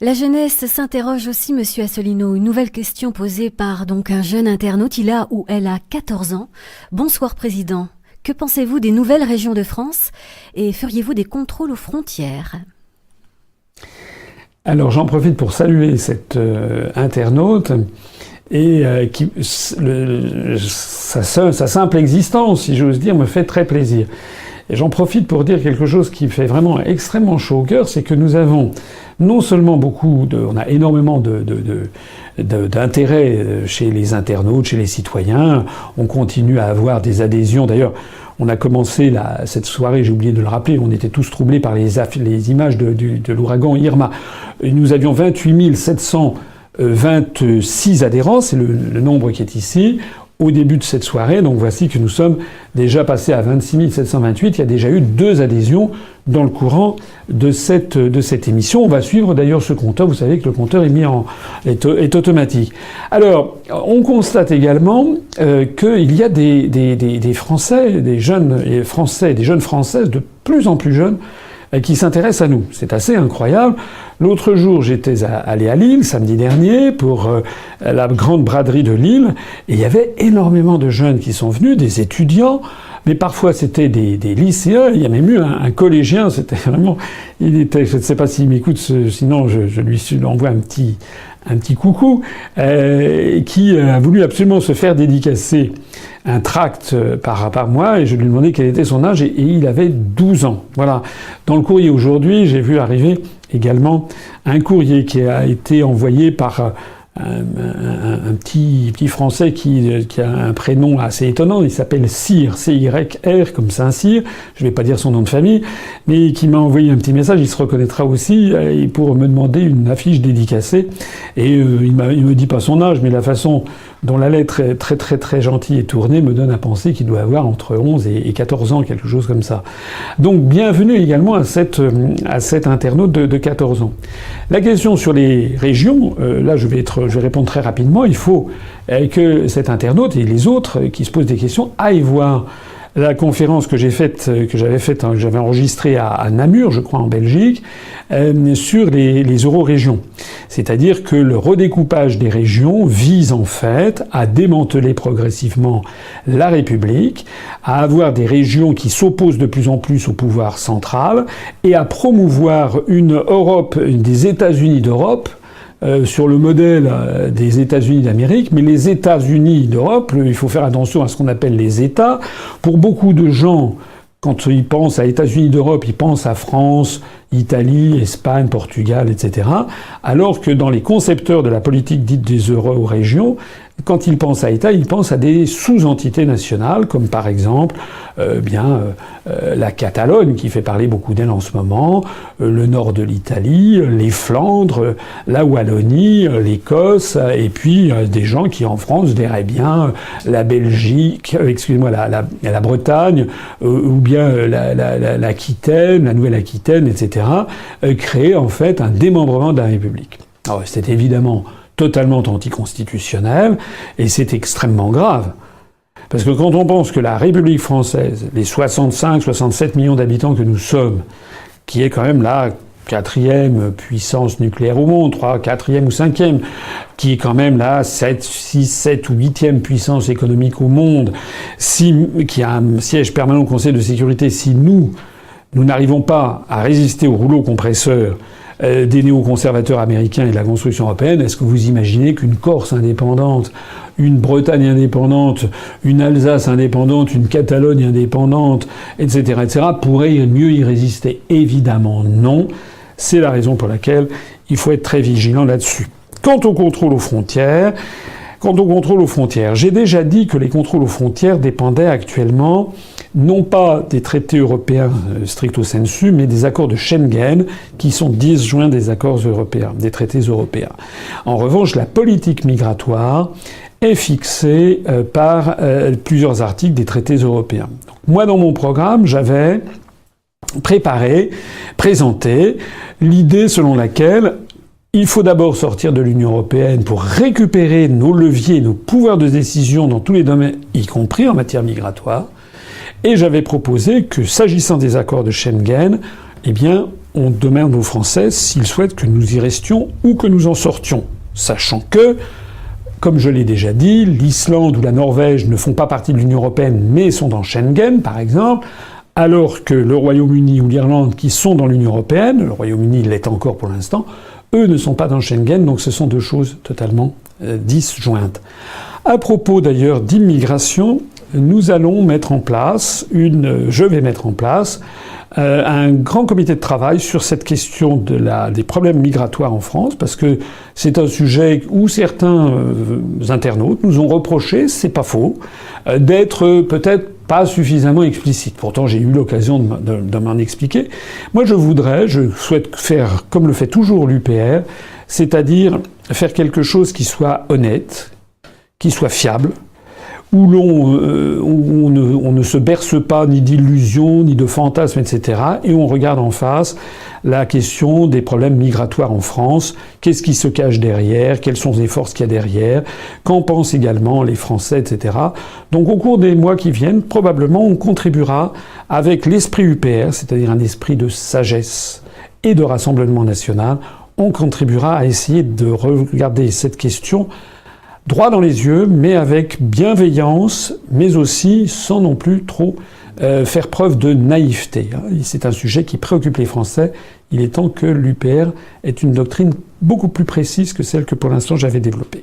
La jeunesse s'interroge aussi, monsieur Asselineau. Une nouvelle question posée par un jeune internaute. Il a ou elle a 14 ans. Bonsoir, président. Que pensez-vous des nouvelles régions de France et feriez-vous des contrôles aux frontières? Alors j'en profite pour saluer cet internaute et sa simple existence, si j'ose dire, me fait très plaisir. Et j'en profite pour dire quelque chose qui fait vraiment extrêmement chaud au cœur, c'est que nous avons non seulement on a énormément d'intérêt chez les internautes, chez les citoyens, on continue à avoir des adhésions. D'ailleurs, on a commencé cette soirée, j'ai oublié de le rappeler, on était tous troublés par les images de l'ouragan Irma. Nous avions 28 726 adhérents, c'est le nombre qui est ici, au début de cette soirée. Donc voici que nous sommes déjà passés à 26 728. Il y a déjà eu 2 adhésions dans le courant de cette émission. On va suivre d'ailleurs ce compteur. Vous savez que le compteur est automatique. Alors, on constate également qu'il y a des Français, des jeunes Françaises de plus en plus jeunes qui s'intéressent à nous. C'est assez incroyable. L'autre jour, j'étais allé à Lille, samedi dernier, pour la grande braderie de Lille, et il y avait énormément de jeunes qui sont venus, des étudiants, mais parfois c'était des lycéens. Il y a même eu un collégien, c'était vraiment... je ne sais pas s'il m'écoute, sinon je lui envoie un petit coucou, qui a voulu absolument se faire dédicacer un tract par moi, et je lui ai demandé quel était son âge, et il avait 12 ans. Voilà. Dans le courrier aujourd'hui, j'ai vu arriver également un courrier qui a été envoyé par un petit Français qui a un prénom assez étonnant. Il s'appelle Cyr, C-Y-R, comme Saint-Cyr. Je vais pas dire son nom de famille, mais qui m'a envoyé un petit message. Il se reconnaîtra aussi, pour me demander une affiche dédicacée. Et il me dit pas son âge, mais la façon dont la lettre est très très très gentille et tournée me donne à penser qu'il doit avoir entre 11 et 14 ans, quelque chose comme ça. Donc bienvenue également à cet internaute de 14 ans. La question sur les régions, là je vais répondre très rapidement. Il faut que cet internaute et les autres qui se posent des questions aillent voir la conférence que j'avais enregistrée à Namur, je crois, en Belgique, sur les eurorégions. C'est-à-dire que le redécoupage des régions vise en fait à démanteler progressivement la République, à avoir des régions qui s'opposent de plus en plus au pouvoir central et à promouvoir une Europe, des États-Unis d'Europe, sur le modèle des États-Unis d'Amérique, mais les États-Unis d'Europe, il faut faire attention à ce qu'on appelle les États. Pour beaucoup de gens, quand ils pensent à États-Unis d'Europe, ils pensent à France, Italie, Espagne, Portugal, etc. Alors que dans les concepteurs de la politique dite des euro-régions, quand ils pensent à État, ils pensent à des sous-entités nationales, comme par exemple la Catalogne, qui fait parler beaucoup d'elle en ce moment, le nord de l'Italie, les Flandres, la Wallonie, l'Écosse, et puis des gens qui en France verraient bien la Belgique, la Bretagne, ou bien l'Aquitaine, la Nouvelle-Aquitaine, etc., créer en fait un démembrement de la République. Alors c'est évidemment totalement anticonstitutionnel, et c'est extrêmement grave. Parce que quand on pense que la République française, les 65-67 millions d'habitants que nous sommes, qui est quand même la 4e puissance nucléaire au monde, 4e ou 5e, qui est quand même la 7 ou 8e puissance économique au monde, qui a un siège permanent au Conseil de sécurité, si nous n'arrivons pas à résister au rouleau compresseur des néoconservateurs américains et de la construction européenne, est-ce que vous imaginez qu'une Corse indépendante, une Bretagne indépendante, une Alsace indépendante, une Catalogne indépendante, etc., pourrait mieux y résister? Évidemment non. C'est la raison pour laquelle il faut être très vigilant là-dessus. Quant au contrôle aux frontières, j'ai déjà dit que les contrôles aux frontières dépendaient actuellement non pas des traités européens stricto sensu, mais des accords de Schengen, qui sont disjoints des accords européens, des traités européens. En revanche, la politique migratoire est fixée par plusieurs articles des traités européens. Donc, moi, dans mon programme, j'avais présenté l'idée selon laquelle il faut d'abord sortir de l'Union européenne pour récupérer nos leviers, nos pouvoirs de décision dans tous les domaines, y compris en matière migratoire. Et j'avais proposé que, s'agissant des accords de Schengen, on demande aux Français s'ils souhaitent que nous y restions ou que nous en sortions. Sachant que, comme je l'ai déjà dit, l'Islande ou la Norvège ne font pas partie de l'Union européenne mais sont dans Schengen, par exemple, alors que le Royaume-Uni ou l'Irlande, qui sont dans l'Union européenne, le Royaume-Uni l'est encore pour l'instant, eux ne sont pas dans Schengen, donc ce sont deux choses totalement disjointes. À propos d'ailleurs d'immigration, je vais mettre en place un grand comité de travail sur cette question des problèmes migratoires en France, parce que c'est un sujet où certains internautes nous ont reproché, c'est pas faux, d'être peut-être pas suffisamment explicite. Pourtant, j'ai eu l'occasion de m'en expliquer. Moi, je souhaite faire comme le fait toujours l'UPR, c'est-à-dire faire quelque chose qui soit honnête, qui soit fiable, où on ne se berce pas ni d'illusions, ni de fantasmes, etc. Et on regarde en face la question des problèmes migratoires en France. Qu'est-ce qui se cache derrière? Quelles sont les forces qu'il y a derrière? Qu'en pensent également les Français, etc. Donc au cours des mois qui viennent, probablement, on contribuera avec l'esprit UPR, c'est-à-dire un esprit de sagesse et de rassemblement national, on contribuera à essayer de regarder cette question droit dans les yeux, mais avec bienveillance, mais aussi sans non plus trop faire preuve de naïveté. C'est un sujet qui préoccupe les Français. Il est temps que l'UPR ait une doctrine beaucoup plus précise que celle que pour l'instant j'avais développée.